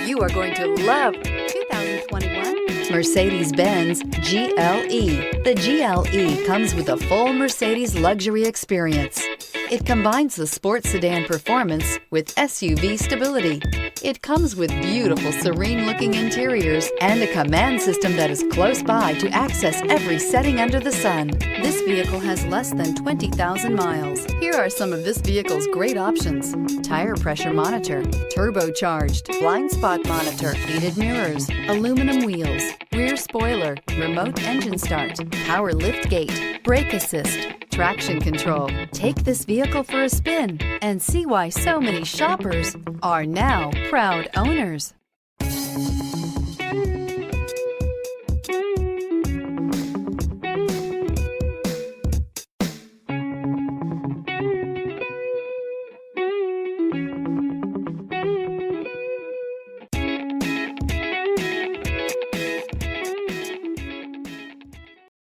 You are going to love 2021 Mercedes-Benz GLE. The GLE comes with a full Mercedes luxury experience. It combines the sports sedan performance with SUV stability. It comes with beautiful, serene-looking interiors and a command system that is close by to access every setting under the sun. This vehicle has less than 20,000 miles. Here are some of this vehicle's great options: tire pressure monitor, turbocharged, blind spot monitor, heated mirrors, aluminum wheels, rear spoiler, remote engine start, power lift gate, brake assist, traction control. Take this vehicle for a spin and see why so many shoppers are now proud owners.